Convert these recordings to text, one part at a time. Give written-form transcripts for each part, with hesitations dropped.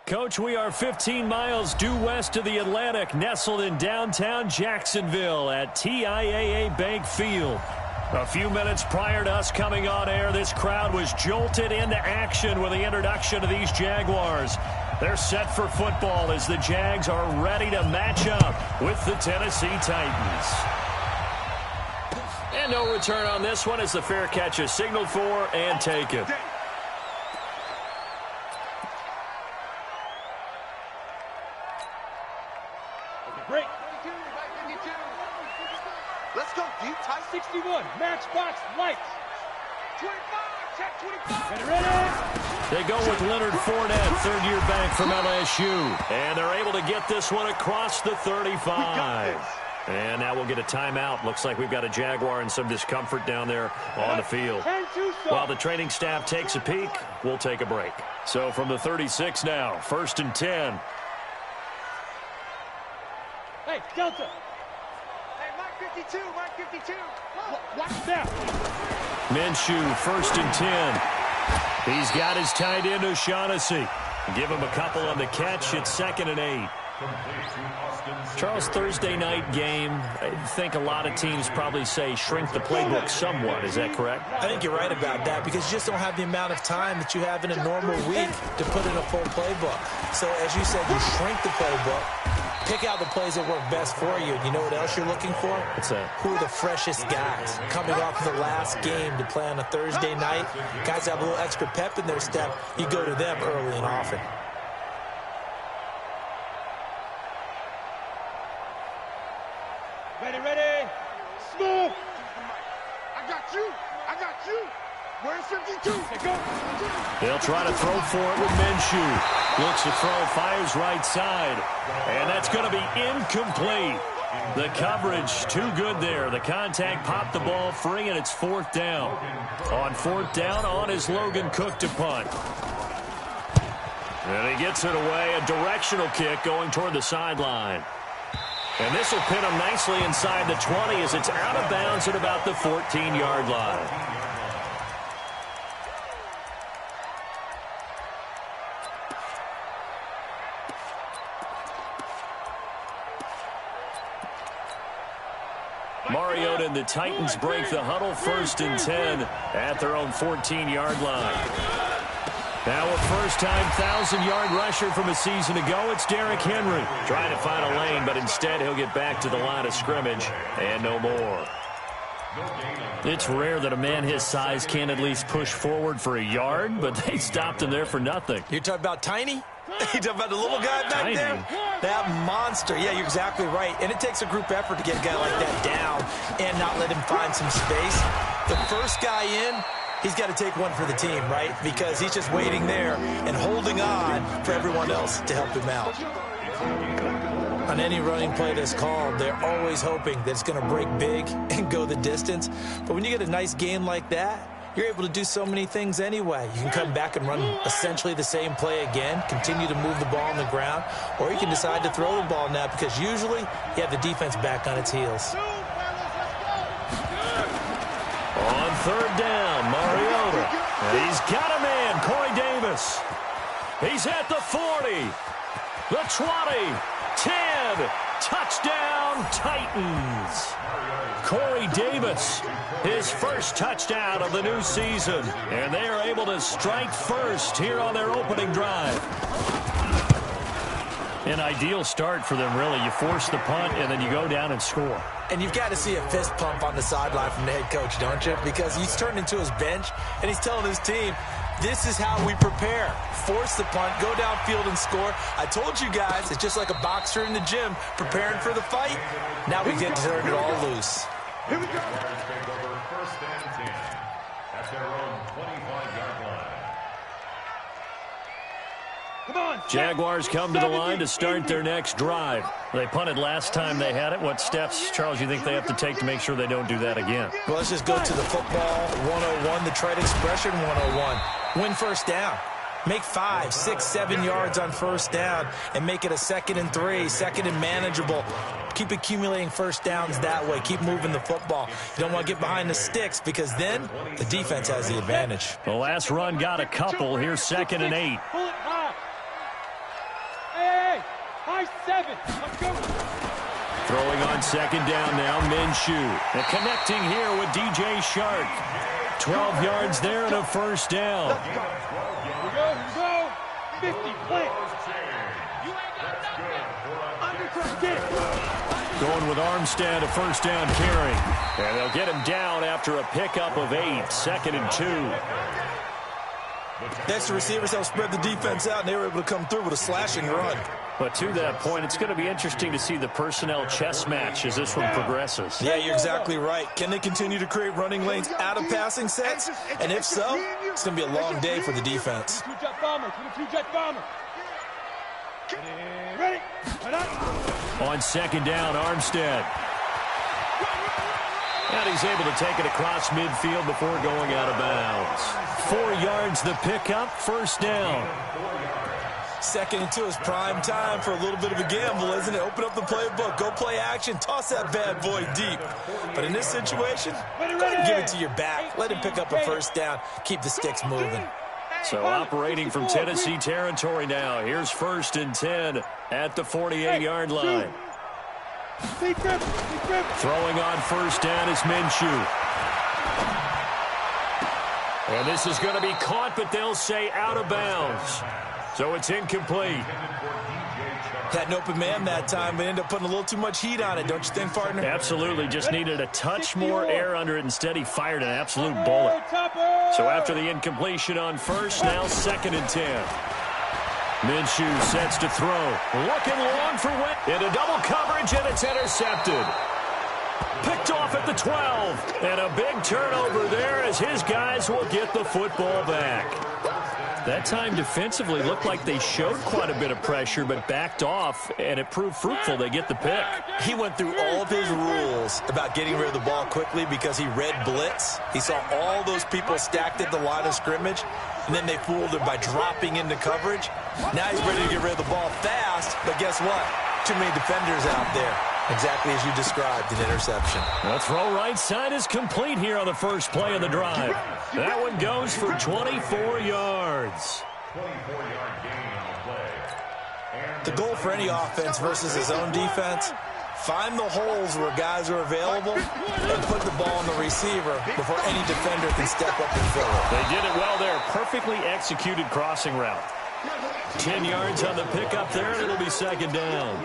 Coach, we are 15 miles due west of the Atlantic, nestled in downtown Jacksonville at TIAA Bank Field. A few minutes prior to us coming on air, this crowd was jolted into action with the introduction of these Jaguars. They're set for football as the Jags are ready to match up with the Tennessee Titans. And no return on this one as the fair catch is signaled for and taken. Break. 22. Let's go, deep, tight. 61. Matchbox lights. 25. Check 25. Ready. They go with Leonard Fournette, third-year back from LSU. And they're able to get this one across the 35. And now we'll get a timeout. Looks like we've got a Jaguar in some discomfort down there on the field. While the training staff takes a peek, we'll take a break. So from the 36 now, 1st and 10. Hey, Delta. Hey, Mike 52, Mike 52. Watch that. Minshew, 1st and 10. He's got his tight end, O'Shaughnessy. Give him a couple on the catch. It's 2nd and 8. Charles, Thursday night game, I think a lot of teams probably say shrink the playbook somewhat. Is that correct? I think you're right about that because you just don't have the amount of time that you have in a normal week to put in a full playbook. So, as you said, you shrink the playbook, pick out the plays that work best for you. You know what else you're looking for? What's that? Who are the freshest guys coming off the last game to play on a Thursday night? Guys have a little extra pep in their step. You go to them early and often. Ready. Smooth. I got you. Where's 52? They'll try to throw for it with Minshew. Looks to throw, fires right side. And that's going to be incomplete. The coverage too good there. The contact popped the ball free, and it's 4th down. On 4th down, on is Logan Cook to punt. And he gets it away. A directional kick going toward the sideline. And this will pin him nicely inside the 20 as it's out of bounds at about the 14-yard line. Mariota and the Titans break the huddle, 1st and 10 at their own 14-yard line. Now a first-time 1,000-yard rusher from a season ago, it's Derrick Henry. Trying to find a lane, but instead he'll get back to the line of scrimmage and no more. It's rare that a man his size can't at least push forward for a yard, but they stopped him there for nothing. You're talking about Tiny? You talking about the little guy back Tiny. there? That monster. Yeah, you're exactly right. And it takes a group effort to get a guy like that down and not let him find some space. The first guy in, he's got to take one for the team, right? Because he's just waiting there and holding on for everyone else to help him out. On any running play that's called, they're always hoping that it's going to break big and go the distance. But when you get a nice game like that, you're able to do so many things anyway. You can come back and run essentially the same play again, continue to move the ball on the ground, or you can decide to throw the ball now because usually you have the defense back on its heels. On 3rd down, Mariota. And he's got a man, Corey Davis. He's at the 40, the 20, 10, touchdown Titans. Corey Davis, his first touchdown of the new season. And they are able to strike first here on their opening drive. An ideal start for them, really. You force the punt, and then you go down and score. And you've got to see a fist pump on the sideline from the head coach, don't you? Because he's turned into his bench, and he's telling his team, this is how we prepare. Force the punt, go downfield and score. I told you guys, it's just like a boxer in the gym preparing for the fight. Now we get to turn it all loose. Here we go. Take over 1st and 10 at their own 25-yard line. Come on. Jaguars come to the line to start their next drive. They punted last time they had it. What steps, Charles, you think they have to take to make sure they don't do that again? Well, let's just go to the football 101, the trade expression 101. Win 1st down. Make 5, 6, 7 yards on 1st down and make it a 2nd and 3, 2nd and manageable. Keep accumulating 1st downs that way. Keep moving the football. You don't want to get behind the sticks because then the defense has the advantage. The last run got a couple. Here's 2nd and 8. High 7. Let's go. Throwing on second down now, Minshew. And connecting here with DJ Shark. 12 yards there and a first down. Let's go. Here we go. 50, play. You ain't got nothing. Going with Armstead, a first down carry. And they'll get him down after a pickup of 8, 2nd and 2. The extra receivers helped spread the defense out, and they were able to come through with a slashing run. But to that point, it's going to be interesting to see the personnel chess match as this one progresses. Yeah, you're exactly right. Can they continue to create running lanes out of passing sets? And if so, it's going to be a long day for the defense. Two-jet bomber. Ready? On second down, Armstead. And he's able to take it across midfield before going out of bounds. 4 yards the pickup, first down. 2nd and 2 is prime time for a little bit of a gamble, isn't it? Open up the playbook, go play action, toss that bad boy deep. But in this situation, go ahead and give it to your back. Let him pick up a first down, keep the sticks moving. So operating from Tennessee territory now. Here's 1st and 10 at the 48-yard line. Throwing on first down is Minshew. And this is going to be caught, but they'll say out of bounds. So it's incomplete. Had an open man that time, but ended up putting a little too much heat on it, don't you think, partner? Absolutely. Just needed a touch more air under it. Instead, he fired an absolute bullet. So after the incompletion on first, now 2nd and 10. Minshew sets to throw. Looking long for Wentz. Into double coverage, and it's intercepted. Picked off at the 12. And a big turnover there as his guys will get the football back. That time defensively looked like they showed quite a bit of pressure, but backed off, and it proved fruitful. They get the pick. He went through all of his rules about getting rid of the ball quickly because he read blitz. He saw all those people stacked at the line of scrimmage, and then they fooled him by dropping into coverage. Now he's ready to get rid of the ball fast, but guess what? Too many defenders out there. Exactly as you described, an interception. The throw right side is complete here on the first play of the drive. That one goes for 24 yards. 24-yard gain on the play. The goal for any offense versus his own defense, find the holes where guys are available and put the ball on the receiver before any defender can step up and fill it. They did it well there. Perfectly executed crossing route. 10 yards on the pickup there, and it'll be 2nd down.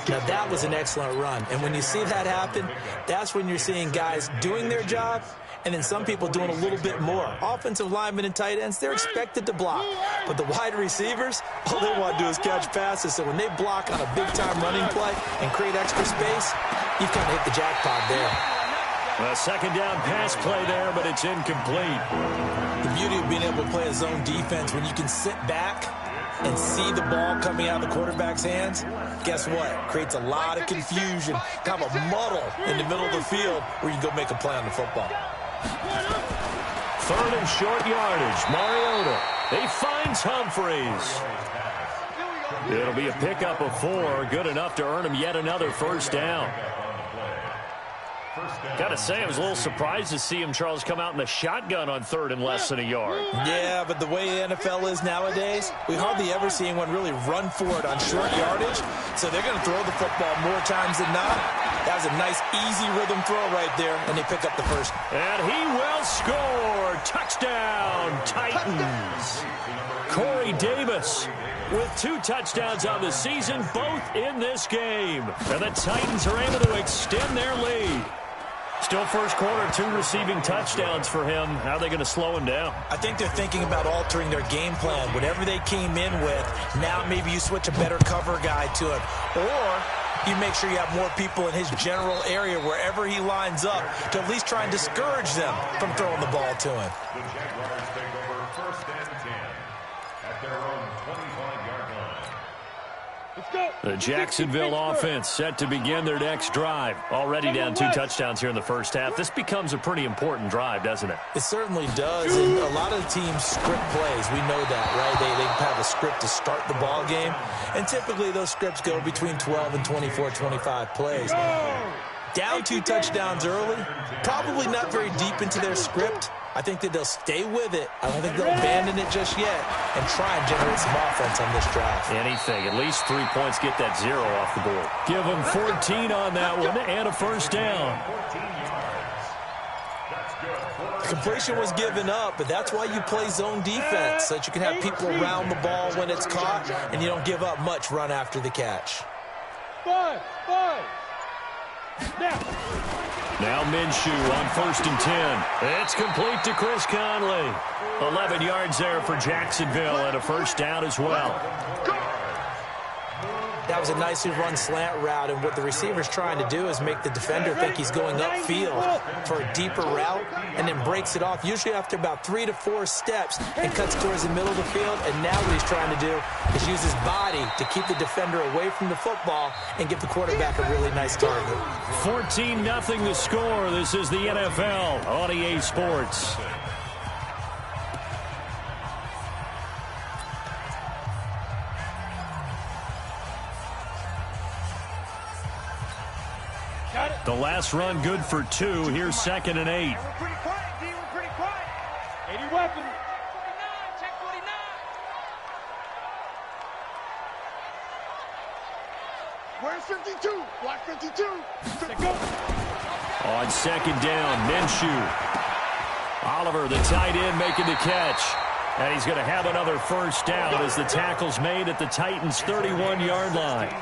Now, that was an excellent run. And when you see that happen, that's when you're seeing guys doing their job and then some people doing a little bit more. Offensive linemen and tight ends, they're expected to block. But the wide receivers, all they want to do is catch passes. So when they block on a big-time running play and create extra space, you've kind of hit the jackpot there. A 2nd down pass play there, but it's incomplete. The beauty of being able to play a zone defense, when you can sit back and see the ball coming out of the quarterback's hands, guess what? Creates a lot of confusion, kind of a muddle in the middle of the field where you go make a play on the football. 3rd and short yardage. Mariota. He finds Humphreys. It'll be a pickup of 4. Good enough to earn him yet another first down. Gotta say, I was a little surprised to see him, Charles, come out in the shotgun on 3rd and less than a yard. Yeah, but the way the NFL is nowadays, we hardly ever see anyone really run for it on short yardage. So they're going to throw the football more times than not. That was a nice, easy rhythm throw right there, and they pick up the first. And he will score. Touchdown, Titans. Corey Davis with 2 touchdowns on the season, both in this game. And the Titans are able to extend their lead. Still first quarter, 2 receiving touchdowns for him. How are they going to slow him down? I think they're thinking about altering their game plan. Whatever they came in with, now maybe you switch a better cover guy to him. Or you make sure you have more people in his general area wherever he lines up to at least try and discourage them from throwing the ball to him. The Jaguars take over 1st and 10 at their own 25-yard line. The Jacksonville offense set to begin their next drive. Already down 2 touchdowns here in the first half. This becomes a pretty important drive, doesn't it? It certainly does. And a lot of the teams script plays. We know that, right? They have a script to start the ball game. And typically those scripts go between 12 and 24, 25 plays. Down 2 touchdowns early, probably not very deep into their script. I think that they'll stay with it. I don't think they'll abandon it just yet and try and generate some offense on this drive. Anything. At least 3 points, get that 0 off the board. Give them 14 on that one and a first down. Completion was given up, but that's why you play zone defense, so that you can have people around the ball when it's caught, and you don't give up much run after the catch. 5. Now Minshew on 1st and 10. It's complete to Chris Conley. 11 yards there for Jacksonville and a first down as well. That was a nicely run slant route, and what the receiver's trying to do is make the defender think he's going upfield for a deeper route and then breaks it off, usually after about 3 to 4 steps, and cuts towards the middle of the field. And now what he's trying to do is use his body to keep the defender away from the football and give the quarterback a really nice target. 14-0 the score. This is the NFL on EA Sports. The last run good for 2. Here's 2nd and 8. We're pretty quiet, D. We're pretty quiet. 80 weapons. Check 49. Where's 52? Block 52. Let's go. On 2nd down, Minshew. Oliver, the tight end, making the catch. And he's going to have another first down as the tackle's made at the Titans' 31-yard line.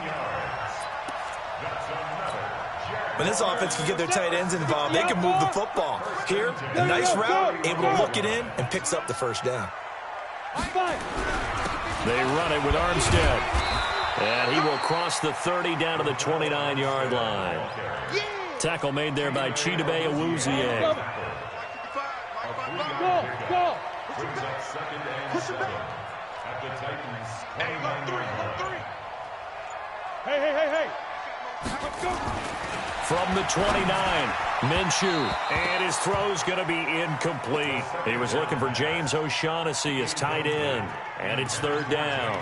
When this offense can get their tight ends involved, they can move the football. Here, a nice route, able to look it in, and picks up the first down. They run it with Armstead. And he will cross the 30 down to the 29-yard line. Tackle made there by Chidobe Awuzie. Go. Push it back. At the Titans' 29-yard line. Hey. Let's go. From the 29, Minshew. And his throw's going to be incomplete. He was looking for James O'Shaughnessy as tight end. And it's 3rd down.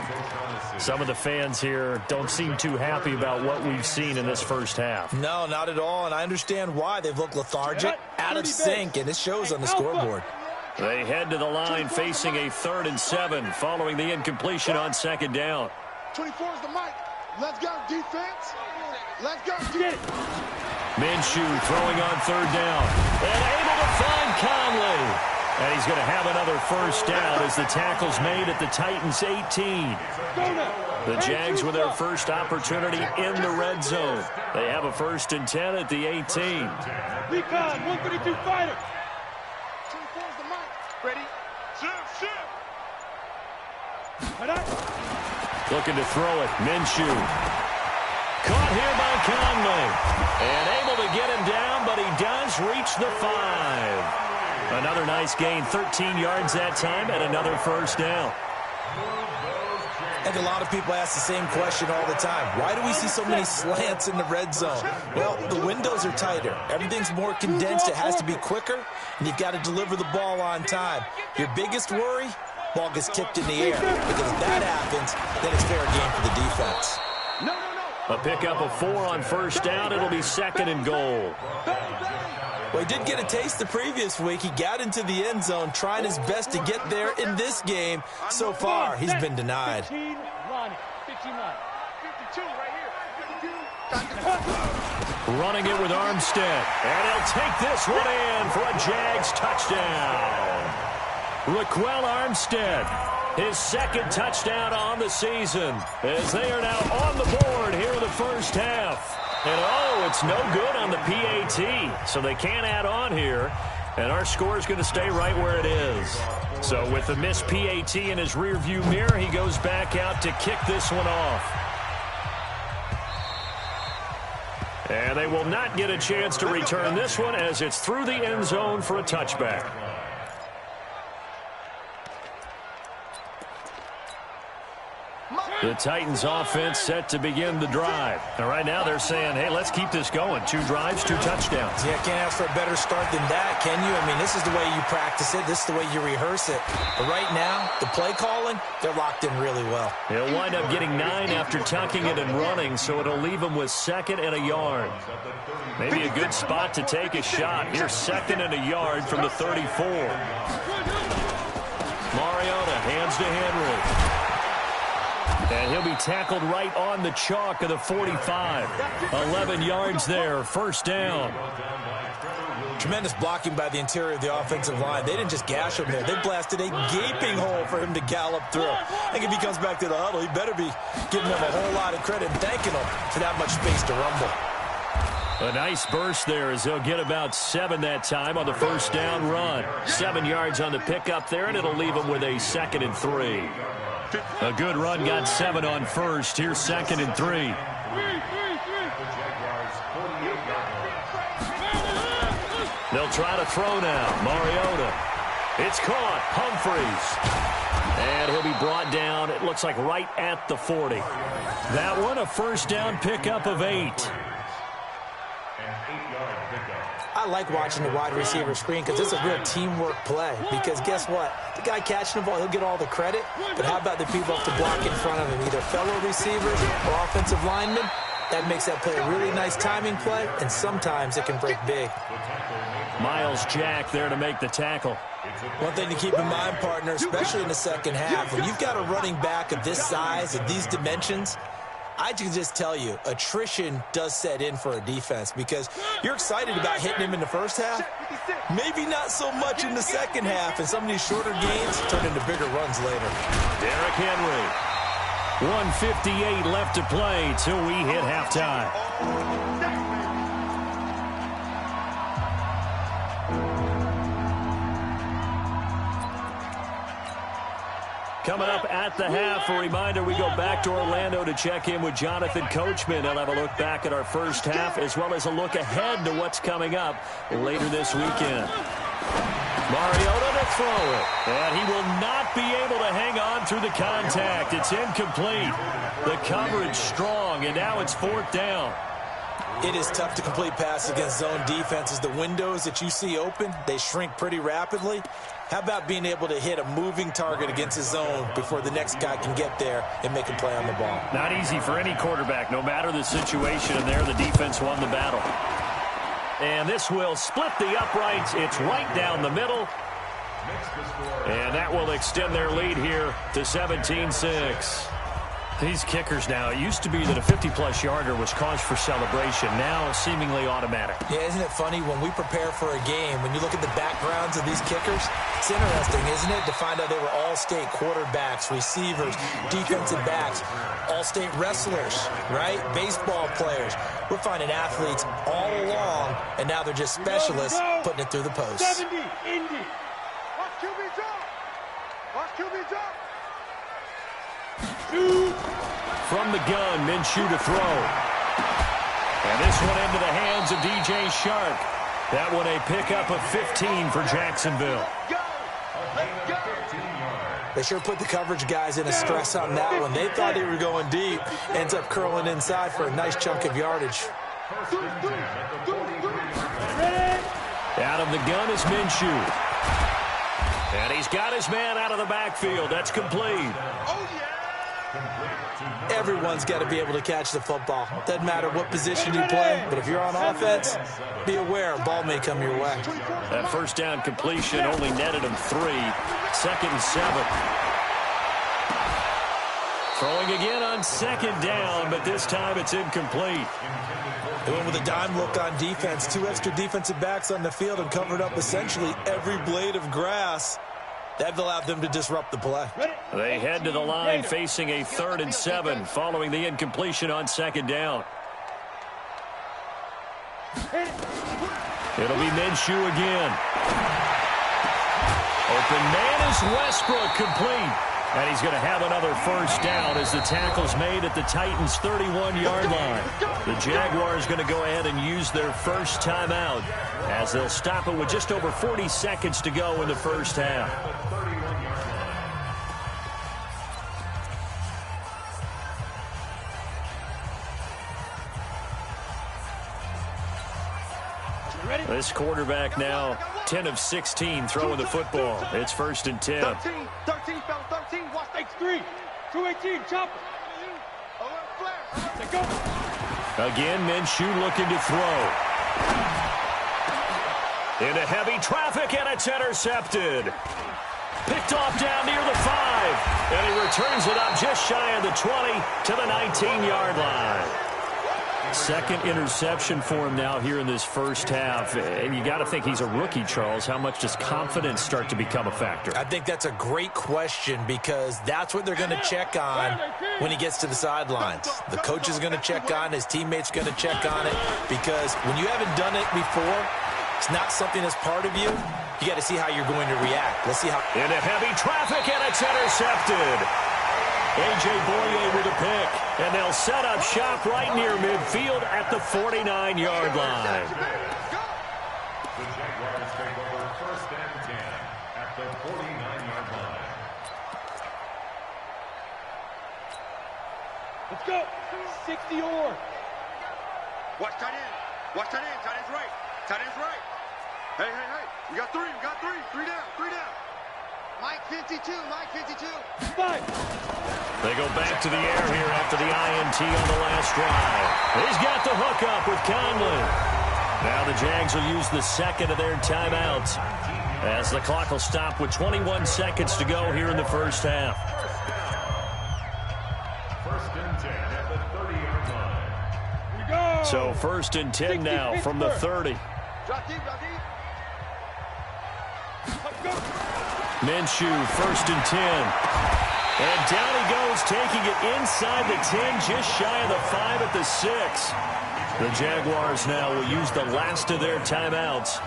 Some of the fans here don't seem too happy about what we've seen in this first half. No, not at all, and I understand why. They've looked lethargic, out of sync, and it shows on the scoreboard. They head to the line facing a 3rd and 7 following the incompletion on 2nd down. 24 is the mic. Let's go, defense. Let's go, get it. Minshew throwing on 3rd down. And able to find Conley. And he's going to have another first down as the tackle's made at the Titans' 18. The Jags with their first opportunity in the red zone. They have a 1st and 10 at the 18. Recon, 132 fighter. 24 is the mic. Ready? Shift. Looking to throw it. Minshew. Caught here by Conley. And able to get him down, but he does reach the 5. Another nice gain, 13 yards that time, and another first down. I think a lot of people ask the same question all the time. Why do we see so many slants in the red zone? Well, the windows are tighter. Everything's more condensed. It has to be quicker, and you've got to deliver the ball on time. Your biggest worry, ball gets tipped in the air. Because if that happens, then it's fair game for the defense. A pickup of 4 on first down. It'll be 2nd and goal. Well, he did get a taste the previous week. He got into the end zone, trying his best to get there in this game. So far, he's been denied. 15 line. 52 right here. Running it with Armstead. And he'll take this one in for a Jags touchdown. Raquel Armstead, his 2nd touchdown on the season, as they are now on the board here in the first half. And, it's no good on the PAT, so they can't add on here. And our score is going to stay right where it is. So with the missed PAT in his rearview mirror, he goes back out to kick this one off. And they will not get a chance to return this one as it's through the end zone for a touchback. The Titans offense set to begin the drive. And right now they're saying, hey, let's keep this going. 2 drives, 2 touchdowns. Yeah, can't ask for a better start than that, can you? I mean, this is the way you practice it. This is the way you rehearse it. But right now, the play calling, they're locked in really well. He'll wind up getting 9 after tucking it and running, so it'll leave him with 2nd and a yard. Maybe a good spot to take a shot. Here's 2nd and a yard from the 34. Mariota hands to Henry. And he'll be tackled right on the chalk of the 45. 11 yards there, first down. Tremendous blocking by the interior of the offensive line. They didn't just gash him there. They blasted a gaping hole for him to gallop through. I think if he comes back to the huddle, he better be giving them a whole lot of credit and thanking them for that much space to rumble. A nice burst there as they'll get about 7 that time on the first down run. 7 yards on the pickup there, and it'll leave them with a 2nd and 3. A good run got 7 on first. Here's 2nd and 3. They'll try to throw now. Mariota. It's caught. Humphries. And he'll be brought down, it looks like right at the 40. That one, a first down pickup of 8. I like watching the wide receiver screen because it's a real teamwork play. Because guess what? The guy catching the ball, he'll get all the credit. But how about the people off the block in front of him? Either fellow receivers or offensive linemen. That makes that play a really nice timing play, and sometimes it can break big. Miles Jack there to make the tackle. One thing to keep in mind, partner, especially in the second half, when you've got a running back of this size, of these dimensions, I can just tell you, attrition does set in for a defense because you're excited about hitting him in the first half. Maybe not so much in the second half, and some of these shorter gains turn into bigger runs later. Derrick Henry. 1:58 left to play till we hit halftime. Coming up at the half, a reminder, we go back to Orlando to check in with Jonathan Coachman. He'll have a look back at our first half as well as a look ahead to what's coming up later this weekend. Mariota to throw it, and he will not be able to hang on through the contact. It's incomplete. The coverage strong, and now it's 4th down. It is tough to complete passes against zone defenses. The windows that you see open, they shrink pretty rapidly. How about being able to hit a moving target against a zone before the next guy can get there and make a play on the ball? Not easy for any quarterback, no matter the situation, and there the defense won the battle. And this will split the uprights. It's right down the middle. And that will extend their lead here to 17-6. These kickers now, it used to be that a 50-plus yarder was cause for celebration. Now seemingly automatic. Yeah, isn't it funny when we prepare for a game, when you look at the backgrounds of these kickers, it's interesting, isn't it, to find out they were all-state quarterbacks, receivers, defensive backs, all-state wrestlers, right? Baseball players. We're finding athletes all along, and now they're just specialists putting it through the post. 70, Indy. Watch QB drop. Watch QB drop. From the gun, Minshew to throw. And this one into the hands of DJ Shark. That one a pickup of 15 for Jacksonville. They sure put the coverage guys in a stress on that one. They thought they were going deep. Ends up curling inside for a nice chunk of yardage. Out of the gun is Minshew. And he's got his man out of the backfield. That's complete. Everyone's got to be able to catch the football. Doesn't matter what position you play, but if you're on offense, be aware a ball may come your way. That first down completion only netted him 3. 2nd and 7. Throwing again on 2nd down, but this time it's incomplete. They went with a dime look on defense. 2 extra defensive backs on the field and covered up essentially every blade of grass. That allowed them to disrupt the play. They head to the line facing a 3rd and 7 following the incompletion on 2nd down. It'll be Minshew again. Open man is Westbrook, complete. And he's going to have another first down as the tackle's made at the Titans' 31-yard line. The Jaguars going to go ahead and use their first timeout as they'll stop it with just over 40 seconds to go in the first half. This quarterback now 10 of 16 throwing the football. It's 1st and 10. 13, fella, 13. Watch takes 3. 218, chop it. Go. Again, Minshew looking to throw. Into heavy traffic, and it's intercepted. Picked off down near the 5. And he returns it up just shy of the 20 to the 19-yard line. Second interception for him now here in this first half. And you got to think he's a rookie, Charles. How much does confidence start to become a factor? I think that's a great question because that's what they're going to check on when he gets to the sidelines. The coach is going to check on, his teammates going to check on it, because when you haven't done it before, it's not something that's part of you. You got to see how you're going to react. Let's see how. Into heavy traffic, and it's intercepted. A.J. Boye with a pick, and they'll set up shop right near midfield at the 49-yard line. The Jaguars take over 1st and 10 at the 49-yard line. Let's go. 60 or. Watch tight end. Watch tight end. Tight end's right. Tight end's right. Hey. We got 3. We got 3. 3 down. 3 down. Mike 52. Mike 52. 5. They go back to the air here after the INT on the last drive. He's got the hookup with Conley. Now the Jags will use the second of their timeouts as the clock will stop with 21 seconds to go here in the first half. 1st and 10 at the 30-yard line. Here we go. So 1st and 10 now from the 30. Drop deep. Drop deep. Let's go. Minshew, 1st and 10. And down he goes, taking it inside the 10, just shy of the 5 at the 6. The Jaguars now will use the last of their timeouts,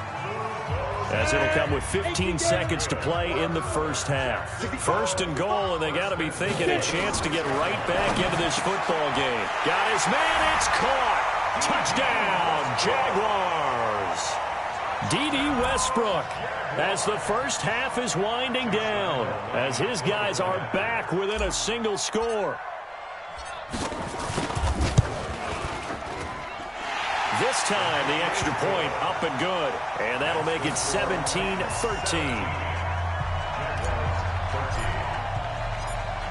as it'll come with 15 seconds to play in the first half. 1st and goal, and they got to be thinking a chance to get right back into this football game. Got his man, it's caught. Touchdown, Jaguars. D.D. Westbrook, as the first half is winding down, as his guys are back within a single score. This time, the extra point up and good, and that'll make it 17-13.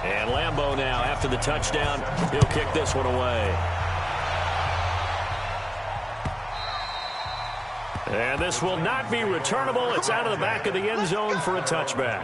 And Lambeau now, after the touchdown, he'll kick this one away. And this will not be returnable. It's out of the back of the end zone for a touchback.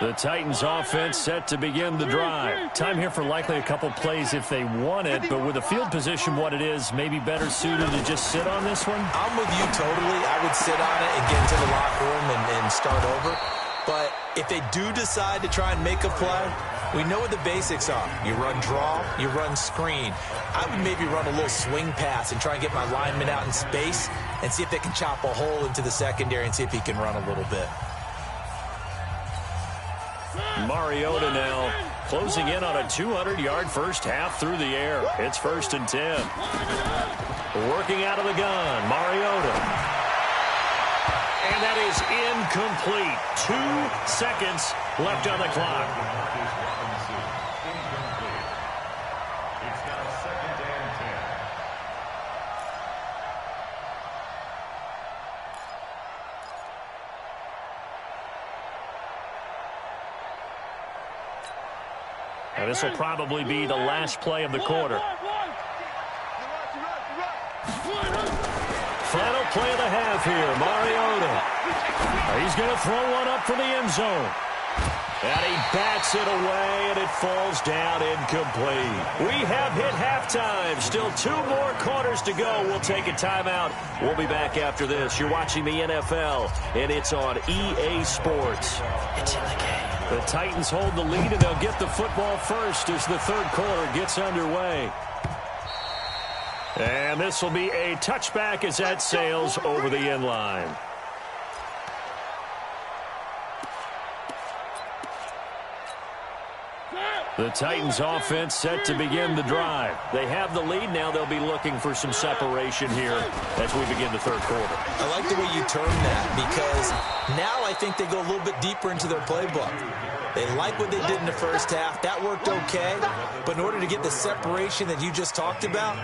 The Titans offense set to begin the drive. Time here for likely a couple plays if they want it, but with the field position what it is, maybe better suited to just sit on this one? I'm with you totally. I would sit on it and get into the locker room and start over. But if they do decide to try and make a play, we know what the basics are. You run draw, you run screen. I would maybe run a little swing pass and try and get my lineman out in space and see if they can chop a hole into the secondary and see if he can run a little bit. Mariota now closing in on a 200-yard first half through the air. It's 1st and 10. Working out of the gun, Mariota. And that is incomplete. 2 seconds left on the clock. It's now 2nd and 10. And this will probably be the last play of the quarter. Final play of the half here, Mariota. He's going to throw one up for the end zone. And he bats it away, and it falls down incomplete. We have hit halftime. Still 2 more quarters to go. We'll take a timeout. We'll be back after this. You're watching the NFL, and it's on EA Sports. It's in the game. The Titans hold the lead, and they'll get the football first as the third quarter gets underway. And this will be a touchback as that sails over the end line. The Titans offense set to begin the drive. They have the lead. Now they'll be looking for some separation here as we begin the third quarter. I like the way you term that because now I think they go a little bit deeper into their playbook. They like what they did in the first half. That worked okay. But in order to get the separation that you just talked about,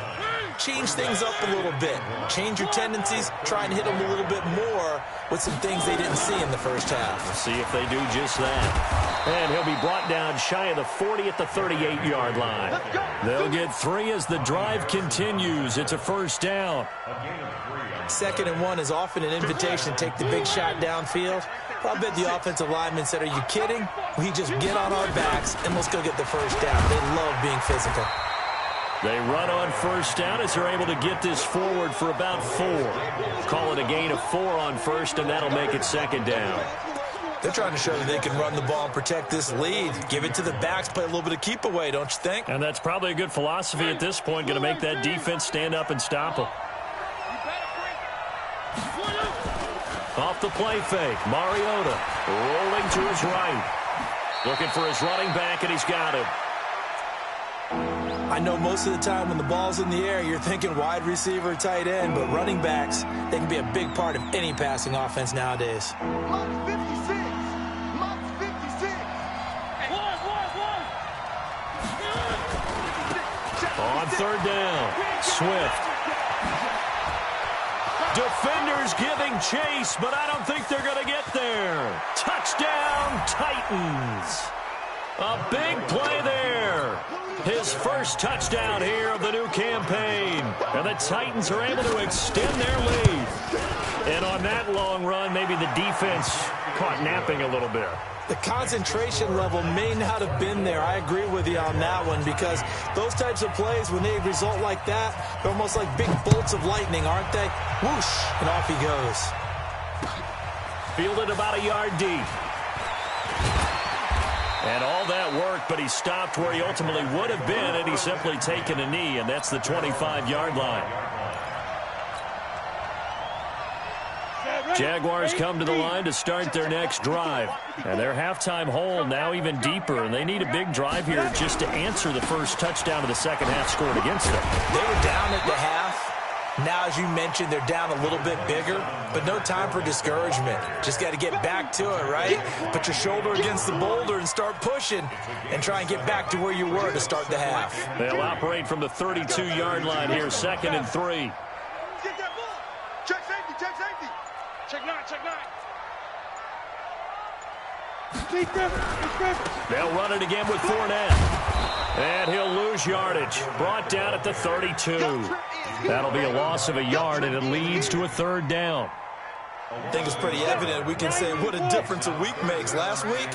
change things up a little bit. Change your tendencies. Try and hit them a little bit more with some things they didn't see in the first half. We'll see if they do just that. And he'll be brought down shy of the 40 at the 38-yard line. They'll get 3 as the drive continues. It's a first down. 2nd and 1 is often an invitation to take the big shot downfield. I bet the offensive lineman said, are you kidding? We just get on our backs and let's go get the first down. They love being physical. They run on first down as they're able to get this forward for about 4. Call it a gain of 4 on first, and that'll make it 2nd down. They're trying to show that they can run the ball and protect this lead. Give it to the backs, play a little bit of keep away, don't you think? And that's probably a good philosophy at this point, going to make that defense stand up and stop them. Off the play fake, Mariota rolling to his right. Looking for his running back, and he's got him. I know most of the time when the ball's in the air, you're thinking wide receiver, tight end, but running backs, they can be a big part of any passing offense nowadays. Mike 56. Mike 56. On 3rd down, Swift. Defenders giving chase, but I don't think they're going to get there. Touchdown, Titans. A big play there. His first touchdown here of the new campaign. And the Titans are able to extend their lead. And on that long run, maybe the defense caught napping a little bit. The concentration level may not have been there. I agree with you on that one because those types of plays, when they result like that, they're almost like big bolts of lightning, aren't they? Whoosh, and off he goes. Fielded about a yard deep. And all that worked, but he stopped where he ultimately would have been had he simply taken a knee, and that's the 25-yard line. Jaguars come to the line to start their next drive. And their halftime hole now even deeper, and they need a big drive here just to answer the first touchdown of the second half scored against them. They were down at the half. Now, as you mentioned, they're down a little bit bigger, but no time for discouragement. Just got to get back to it, right? Put your shoulder against the boulder and start pushing and try and get back to where you were to start the half. They'll operate from the 32-yard line here, 2nd and 3. Get that ball. Check safety, check safety. Check 9, check 9. They'll run it again with Fournette. And he'll lose yardage. Brought down at the 32. That'll be a loss of a yard, and it leads to a 3rd down. I think it's pretty evident. We can say what a difference a week makes. Last week,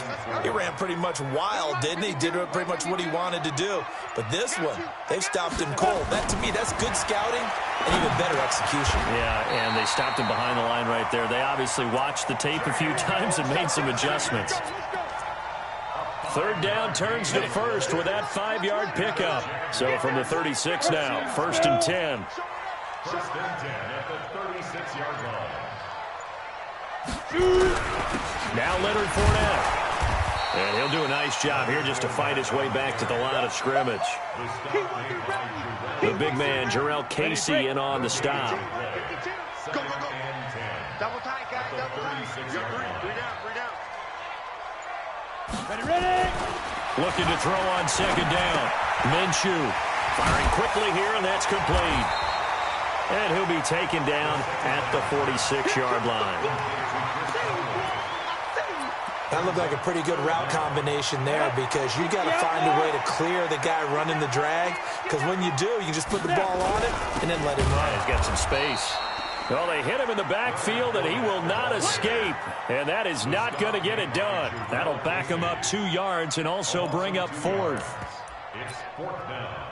he ran pretty much wild, didn't he? Did pretty much what he wanted to do. But this one, they've stopped him cold. That, to me, that's good scouting and even better execution. Yeah, and they stopped him behind the line right there. They obviously watched the tape a few times and made some adjustments. 3rd down turns to first with that 5-yard pickup. So from the 36 now, 1st and 10. 1st and 10 at the 36-yard line. Now Leonard Fournette. And he'll do a nice job here just to fight his way back to the line of scrimmage. The big man, Jarrell Casey, in on the stop. Go, go, go. Double tight, guys, double tight. You got 3 down, 3 down. Ready. Looking to throw on 2nd down. Minshew firing quickly here, and that's complete. And he'll be taken down at the 46-yard line. That looked like a pretty good route combination there because you got to find a way to clear the guy running the drag because when you do, you can just put the ball on it and then let him run. He's got some space. Well, they hit him in the backfield, and he will not escape. And that is not going to get it done. That'll back him up 2 yards and also bring up 4th. It's 4th down.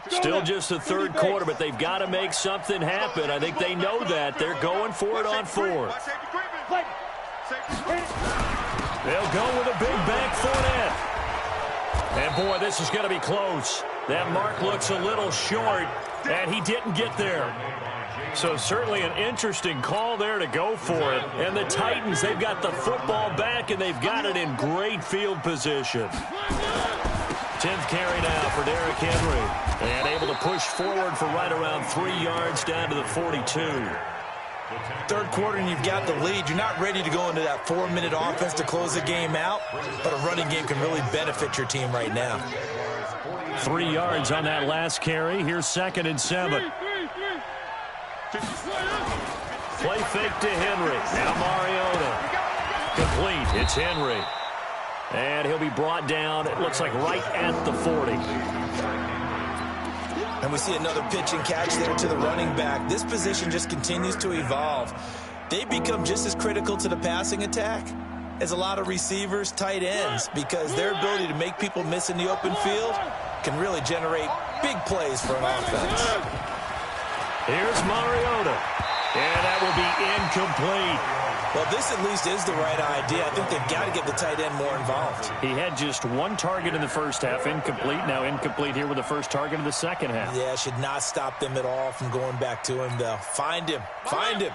Still just the 3rd quarter, but they've got to make something happen. I think they know that. They're going for it on 4th. They'll go with a big back Fournette. And, boy, this is going to be close. That mark looks a little short. And he didn't get there. So certainly an interesting call there to go for it. And the Titans, they've got the football back, and they've got it in great field position. 10th carry now for Derrick Henry. And able to push forward for right around 3 yards down to the 42. Third quarter and you've got the lead. You're not ready to go into that 4-minute offense to close the game out, but a running game can really benefit your team right now. 3 yards on that last carry. Here's 2nd and 7. Play fake to Henry. Now Mariota. Complete. It's Henry. And he'll be brought down, it looks like right at the 40. And we see another pitch and catch there to the running back. This position just continues to evolve. They become just as critical to the passing attack as a lot of receivers, tight ends, because their ability to make people miss in the open field can really generate big plays for an offense. Here's Mariota. And that will be incomplete. Well, this at least is the right idea. I think they've got to get the tight end more involved. He had just 1 target in the first half, incomplete. Now incomplete here with the first target of the second half. Yeah, should not stop them at all from going back to him, though. Find him. Find him.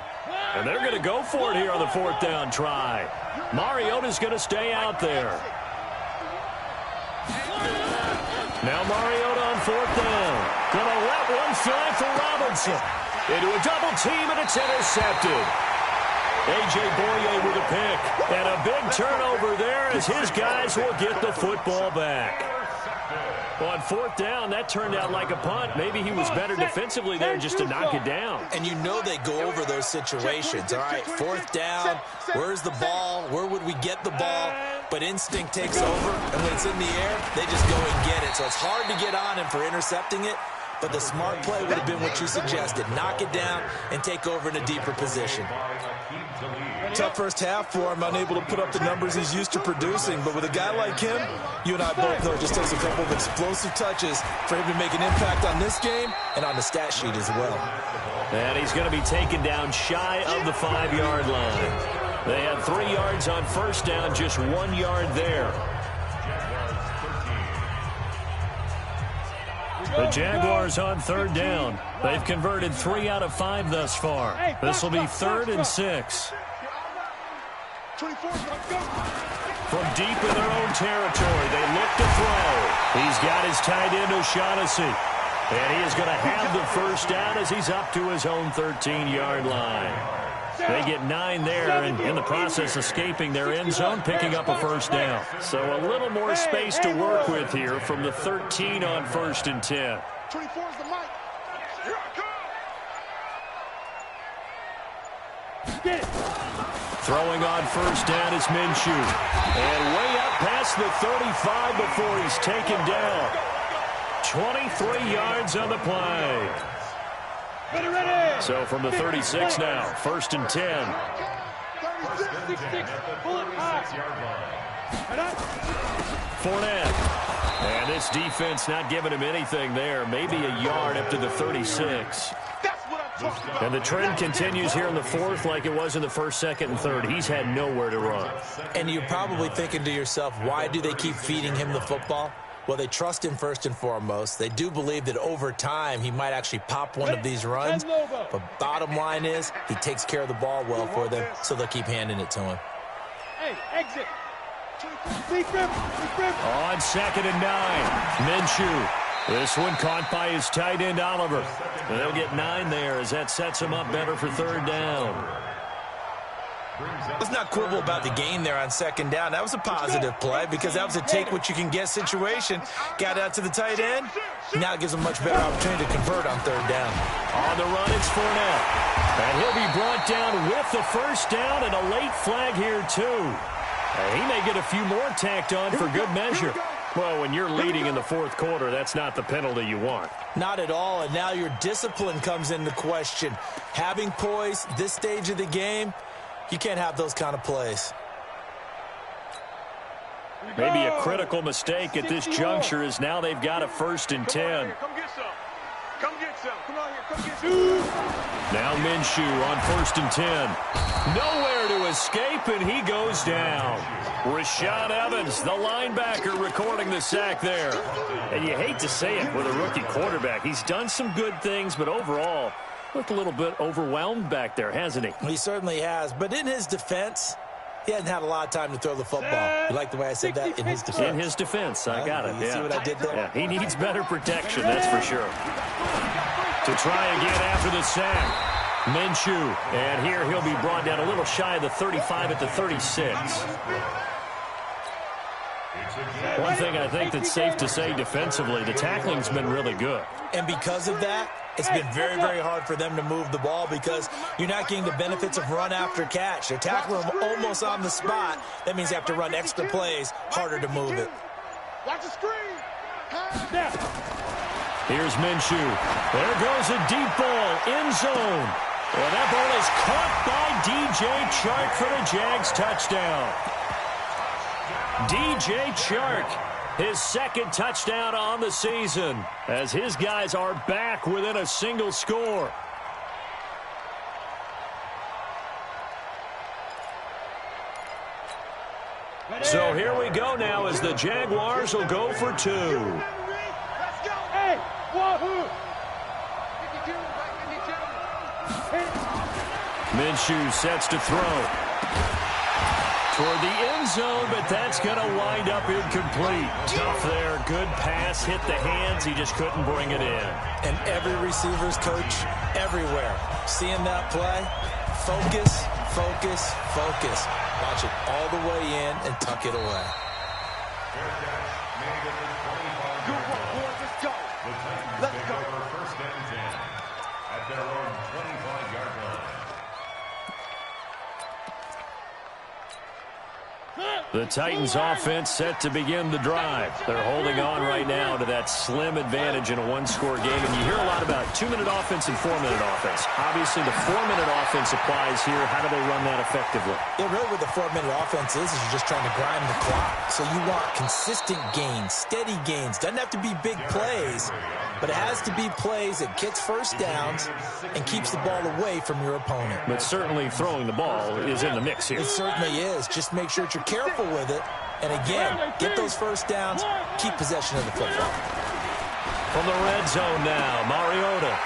And they're going to go for it here on the 4th down try. Mariota's going to stay out there. Now Mariota on 4th down. Going to let one fly for Robinson. Into a double team, and it's intercepted. A.J. Boye with a pick. And a big turnover there as his guys will get the football back. On 4th down, that turned out like a punt. Maybe he was better defensively there just to knock it down. And you know they go over those situations. All right, 4th down, where's the ball? Where would we get the ball? But instinct takes over, and when it's in the air, they just go and get it. So it's hard to get on him for intercepting it. But the smart play would have been what you suggested. Knock it down and take over in a deeper position. Tough first half for him, unable to put up the numbers he's used to producing. But with a guy like him, you and I both know it just takes a couple of explosive touches for him to make an impact on this game and on the stat sheet as well. And he's going to be taken down shy of the 5-yard line. They had 3 yards on 1st down, just 1 yard there. The Jaguars on 3rd down. They've converted 3 out of 5 thus far. This will be 3rd and 6. From deep in their own territory, they look to throw. He's got his tight end, O'Shaughnessy. And he is going to have the 1st down as he's up to his own 13-yard line. They get 9 there, and in the process escaping their end zone, picking up a 1st down. So a little more space to work with here from the 13 on 1st and 10. 24 is the mic. Here I come. Get it. Throwing on 1st down is Minshew. And way up past the 35 before he's taken down. 23 yards on the play. Ready. So from the 36 now, 1st and 10. 36, bullet high. Fournette. And this defense not giving him anything there. Maybe a yard up to the 36. And the trend continues here in the 4th like it was in the 1st, 2nd, and 3rd. He's had nowhere to run. And you're probably thinking to yourself, why do they keep feeding him the football? Well, they trust him first and foremost. They do believe that over time he might actually pop one of these runs. But bottom line is he takes care of the ball well for them, so they'll keep handing it to him. Hey, exit. On 2nd and 9, Minshew. This one caught by his tight end, Oliver. And they'll get 9 there as that sets him up better for 3rd down. Let's not quibble about the gain there on 2nd down. That was a positive play because that was a take-what-you-can-get situation. Got out to the tight end. Now it gives him a much better opportunity to convert on 3rd down. On the run, it's Fournette. And he'll be brought down with the 1st down and a late flag here, too. He may get a few more tacked on for good measure. Well, when you're leading in the 4th quarter, that's not the penalty you want. Not at all, and now your discipline comes into question. Having poise this stage of the game, you can't have those kind of plays. Maybe a critical mistake at this juncture is now they've got a 1st and 10. Come get some. Come on here. Come get some. Now Minshew on 1st and 10. Nowhere to escape, and he goes down. Rashaan Evans, the linebacker, recording the sack there. And you hate to say it with a rookie quarterback. He's done some good things, but overall, looked a little bit overwhelmed back there, hasn't he? He certainly has. But in his defense, he hasn't had a lot of time to throw the football. You like the way I said that? In his defense. In his defense. I got it. You see what I did there? Yeah, he needs better protection, that's for sure. To try again after the sack. Minshew. And here he'll be brought down a little shy of the 35 at the 36. One thing I think that's safe to say defensively, the tackling's been really good. And because of that, it's been very, very hard for them to move the ball because you're not getting the benefits of run after catch. They're tackling them almost on the spot. That means you have to run extra plays, harder to move it. Watch the screen. Here's Minshew. There goes a deep ball, end zone. And that ball is caught by DJ Chark for the Jags touchdown. DJ Chark, his second touchdown on the season, as his guys are back within a single score. So here we go now as the Jaguars will go for two. Let's go. Hey, wahoo. 52. Minshew sets to throw. Toward the end zone, but that's going to wind up incomplete. Tough there. Good pass. Hit the hands. He just couldn't bring it in. And every receiver's coach everywhere. Seeing that play, focus, focus, focus. Watch it all the way in and tuck it away. Good work, boys. Let's go. Let's go. First and 10 at their own 25-yard line. The Titans offense set to begin the drive. They're holding on right now to that slim advantage in a one-score game. And you hear a lot about 2-minute offense and 4-minute offense. Obviously, the 4-minute offense applies here. How do they run that effectively? Yeah, really what the 4-minute offense is you're just trying to grind the clock. So you want consistent gains, steady gains. Doesn't have to be big plays, but it has to be plays that gets first downs and keeps the ball away from your opponent. But certainly throwing the ball is in the mix here. It certainly is. Just make sure that you're careful with it. And again, get those first downs, keep possession of the football. From the red zone now, Mariota.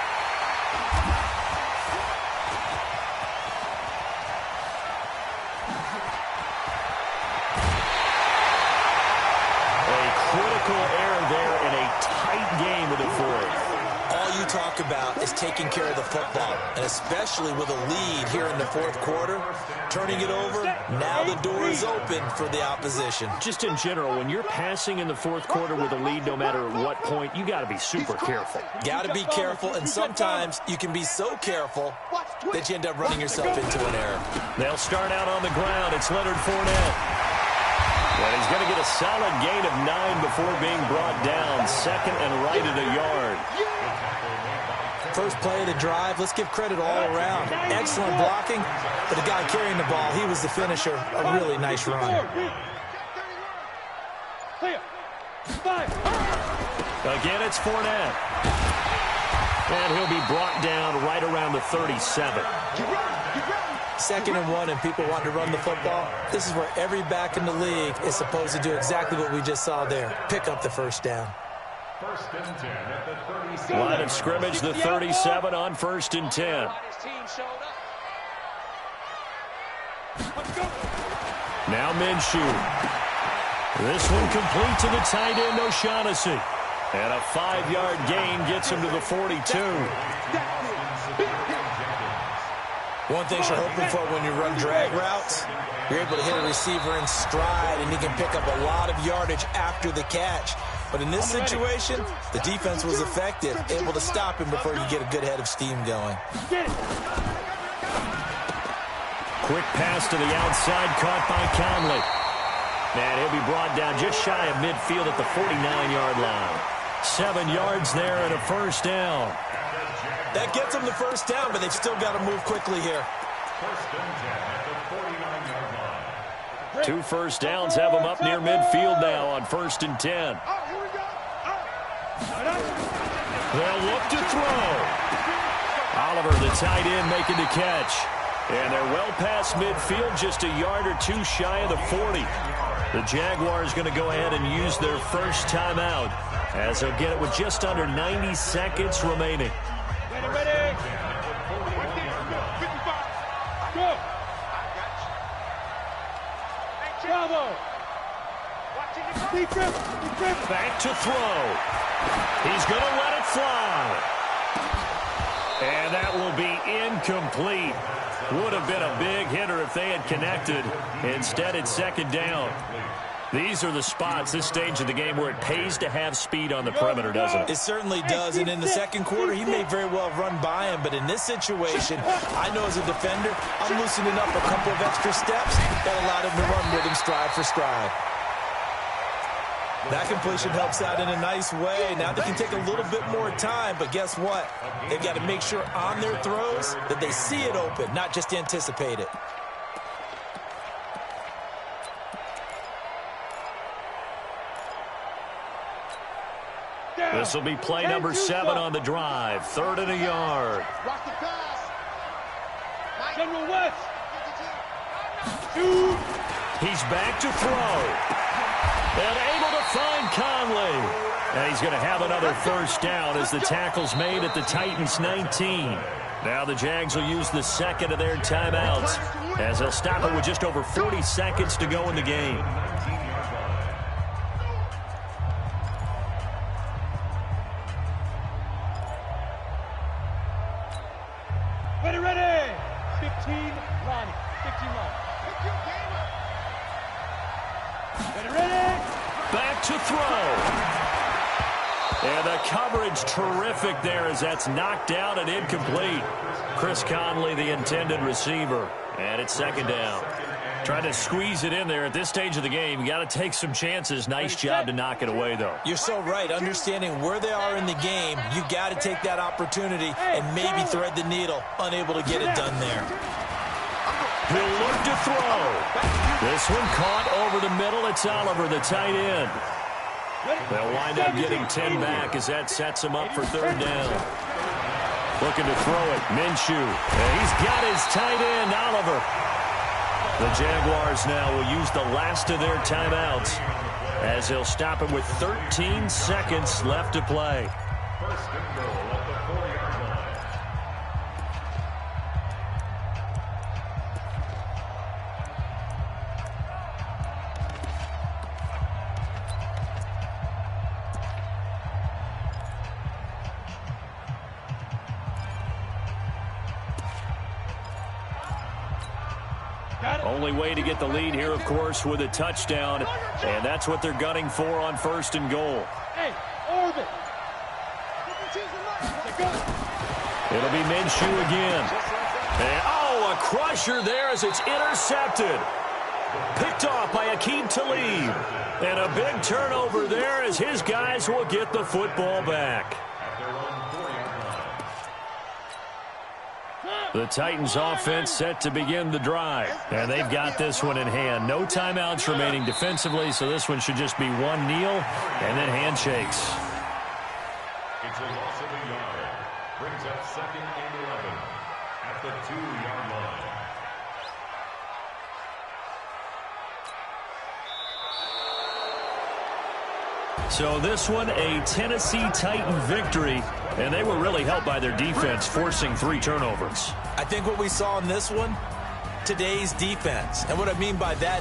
A critical error there in a tight game with the fourth. All you talk about is taking care of the football, and especially with a lead here in the fourth quarter, turning it over, now the door is open for the opposition. Just in general, when you're passing in the fourth quarter with a lead, no matter what point, you got to be super careful. Got to be careful, and sometimes you can be so careful that you end up running yourself into an error. They'll start out on the ground. It's Leonard Fournette. And he's going to get a solid gain of 9 before being brought down. Second and right at a yard. First play of the drive, let's give credit all around. Excellent blocking, but the guy carrying the ball, he was the finisher. A really nice run. Again, it's Fournette. And he'll be brought down right around the 37. Second and 1, and people want to run the football. This is where every back in the league is supposed to do exactly what we just saw there. Pick up the first down. First and 10 at the 37. Line of scrimmage, the 37 on 1st and 10. Now Minshew. This one complete to the tight end, O'Shaughnessy. And a 5-yard gain gets him to the 42. One thing you're hoping for when you run drag routes, you're able to hit a receiver in stride, and he can pick up a lot of yardage after the catch. But in this situation, the defense was effective, able to stop him before you get a good head of steam going. Quick pass to the outside, caught by Conley. And he'll be brought down just shy of midfield at the 49-yard line. 7 yards there and a first down. That gets them the first down, but they've still got to move quickly here. First and 10 at the 49-yard line. 2 first downs have them up near midfield now on 1st and 10. They'll look to throw. Oliver, the tight end, making the catch. And they're well past midfield, just a yard or two shy of the 40. The Jaguars going to go ahead and use their first timeout as they'll get it with just under 90 seconds remaining. Ready. Go. Bravo. Back to throw. He's going to let it fly. And that will be incomplete. Would have been a big hitter if they had connected. Instead, it's second down. These are the spots, this stage of the game, where it pays to have speed on the perimeter, doesn't it? It certainly does, and in the second quarter, he may very well have run by him, but in this situation, I know as a defender, I'm loosening up a couple of extra steps that allowed him to run with him stride for stride. That completion helps out in a nice way. Now they can take a little bit more time, but guess what? They've got to make sure on their throws that they see it open, not just anticipate it. This will be play number 7 on the drive. 3rd and a yard. General West. He's back to throw. And able to find Conley. And he's going to have another first down as the tackle's made at the Titans' 19. Now the Jags will use the second of their timeouts as they'll stop it with just over 40 seconds to go in the game. Ready. 15, Ronnie. 15 line. Ready. Back to throw. And the coverage terrific there as that's knocked down and incomplete. Chris Conley, the intended receiver. And it's second down. Trying to squeeze it in there at this stage of the game. You got to take some chances. Nice job to knock it away, though. You're so right. Understanding where they are in the game, you got to take that opportunity and maybe thread the needle. Unable to get it done there. He'll look to throw. This one caught over the middle. It's Oliver, the tight end. They'll wind up getting 10 back as that sets him up for third down. Looking to throw it. Minshew. And he's got his tight end, Oliver. The Jaguars now will use the last of their timeouts as they'll stop it with 13 seconds left to play. First and goal at the 40-yard line. Only way to get the lead here, of course, with a touchdown. And that's what they're gunning for on first and goal. Hey, orbit. It'll be Minshew again. And, a crusher there as it's intercepted. Picked off by Aqib Talib. And a big turnover there as his guys will get the football back. The Titans offense set to begin the drive. And they've got this one in hand. No timeouts remaining defensively, so this one should just be one kneel and then handshakes. It's a loss of a yard. Brings up 2nd and 11 at the 2-yard line. So this one, a Tennessee Titan victory. And they were really helped by their defense, forcing 3 turnovers. I think what we saw in this one, today's defense. And what I mean by that